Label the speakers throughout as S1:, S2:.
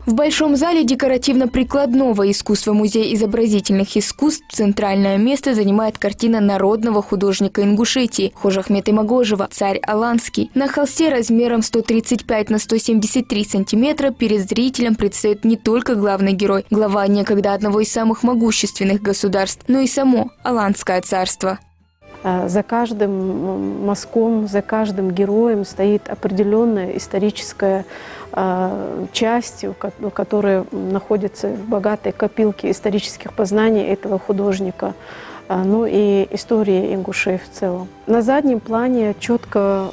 S1: В Большом зале декоративно-прикладного искусства Музея изобразительных искусств центральное место занимает картина народного художника Ингушетии Хожахмета Имагожева «Царь Аланский». На холсте размером 135 на 173 сантиметра перед зрителем предстает не только главный герой, глава некогда одного из самых могущественных государств, но и само Аланское царство.
S2: За каждым мазком, за каждым героем стоит определенная историческая часть, которая находится в богатой копилке исторических познаний этого художника, ну и истории ингушей в целом. На заднем плане четко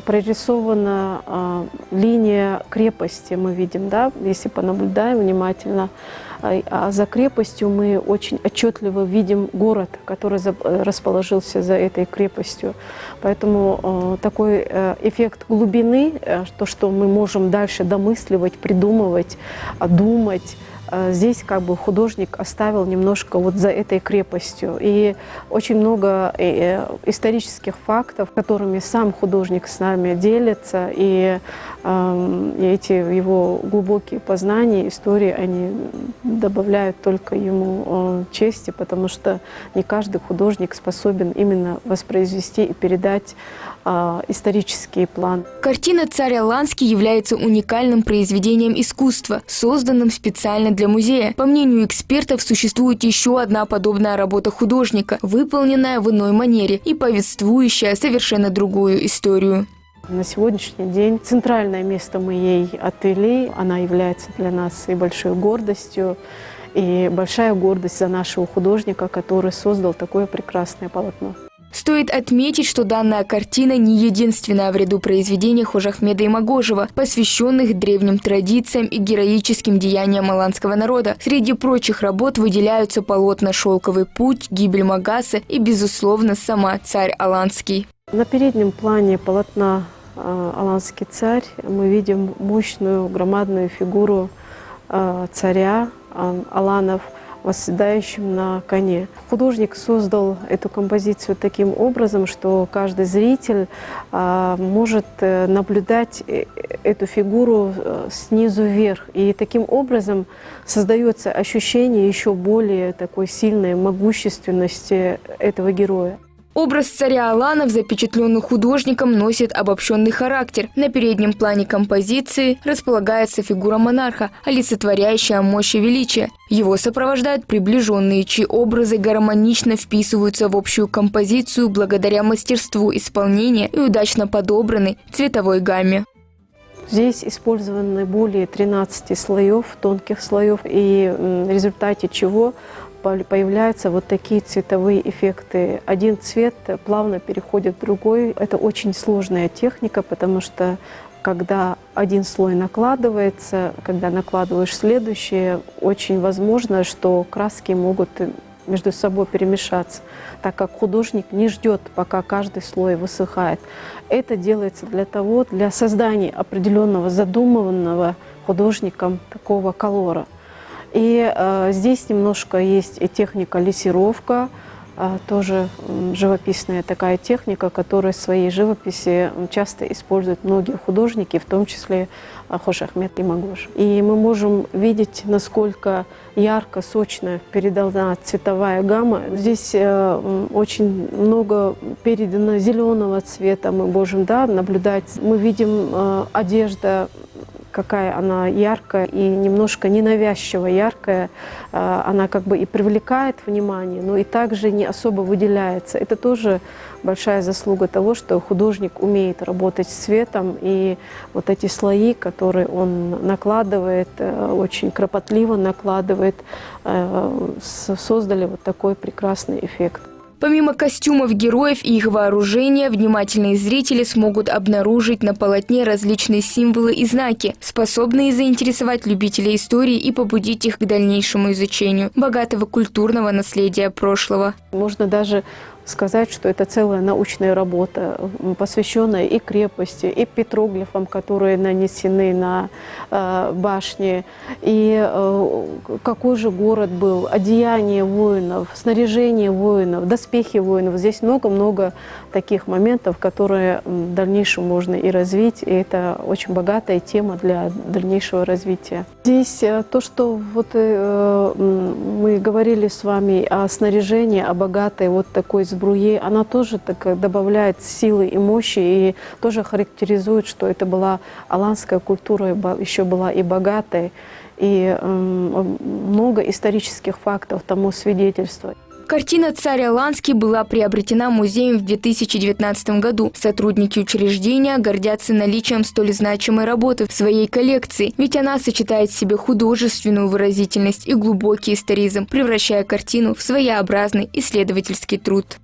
S2: прорисована линия крепости, мы видим, да, если понаблюдаем внимательно. А за крепостью мы очень отчетливо видим город, который расположился за этой крепостью. Поэтому такой эффект глубины, то, что мы можем дальше домысливать, придумывать, думать, здесь как бы художник оставил немножко вот за этой крепостью. И очень много исторических фактов, которыми сам художник с нами делится, и эти его глубокие познания, истории, они добавляют только ему чести, потому что не каждый художник способен именно воспроизвести и передать исторический план.
S1: Картина «Царь Аланский» является уникальным произведением искусства, созданным специально для музея. По мнению экспертов, существует еще одна подобная работа художника, выполненная в иной манере и повествующая совершенно другую историю.
S2: На сегодняшний день центральное место мы ей отвели. Она является для нас и большой гордостью, и большая гордость за нашего художника, который создал такое прекрасное полотно.
S1: Стоит отметить, что данная картина не единственная в ряду произведений Хожахмета Имагожева, посвященных древним традициям и героическим деяниям аланского народа. Среди прочих работ выделяются полотна «Шелковый путь», «Гибель Магаса» и, безусловно, сама «Царь Аланский».
S2: На переднем плане полотна «Аланский царь» мы видим мощную, громадную фигуру царя Аланов, восседающим на коне. Художник создал эту композицию таким образом, что каждый зритель может наблюдать эту фигуру снизу вверх. И таким образом создается ощущение еще более такой сильной могущественности этого героя.
S1: Образ царя Аланов, запечатленный художником, носит обобщенный характер. На переднем плане композиции располагается фигура монарха, олицетворяющая мощь и величие. Его сопровождают приближенные, чьи образы гармонично вписываются в общую композицию благодаря мастерству исполнения и удачно подобранной цветовой гамме.
S2: Здесь использованы более 13 слоев, тонких слоев, и в результате чего появляются вот такие цветовые эффекты. Один цвет плавно переходит в другой. Это очень сложная техника, потому что когда один слой накладывается, когда накладываешь следующий, очень возможно, что краски могут между собой перемешаться, так как художник не ждет, пока каждый слой высыхает. Это делается для создания определенного задуманного художником такого колора. И здесь немножко есть и техника лессировка, тоже живописная такая техника, которую в своей живописи часто используют многие художники, в том числе Хожахмет Имагожев. И мы можем видеть, насколько ярко, сочно передана цветовая гамма. Здесь очень много передано зеленого цвета, мы можем наблюдать. Мы видим одежда, какая она яркая и немножко ненавязчиво яркая. Она как бы и привлекает внимание, но и также не особо выделяется. Это тоже большая заслуга того, что художник умеет работать с цветом, и вот эти слои, которые он накладывает, очень кропотливо накладывает, создали вот такой прекрасный эффект.
S1: Помимо костюмов героев и их вооружения, внимательные зрители смогут обнаружить на полотне различные символы и знаки, способные заинтересовать любителей истории и побудить их к дальнейшему изучению богатого культурного наследия прошлого.
S2: Можно даже сказать, что это целая научная работа, посвященная и крепости, и петроглифам, которые нанесены на башни, и какой же город был, одеяние воинов, снаряжение воинов, доспехи воинов. Здесь много-много таких моментов, которые в дальнейшем можно и развить, и это очень богатая тема для дальнейшего развития. Здесь то, что вот мы говорили с вами о снаряжении, о богатой вот такой сбруе, она тоже так добавляет силы и мощи, и тоже характеризует, что это была аланская культура, еще была и богатой, и много исторических фактов тому свидетельствует.
S1: Картина «Царь Аланский» была приобретена музеем в 2019 году. Сотрудники учреждения гордятся наличием столь значимой работы в своей коллекции, ведь она сочетает в себе художественную выразительность и глубокий историзм, превращая картину в своеобразный исследовательский труд.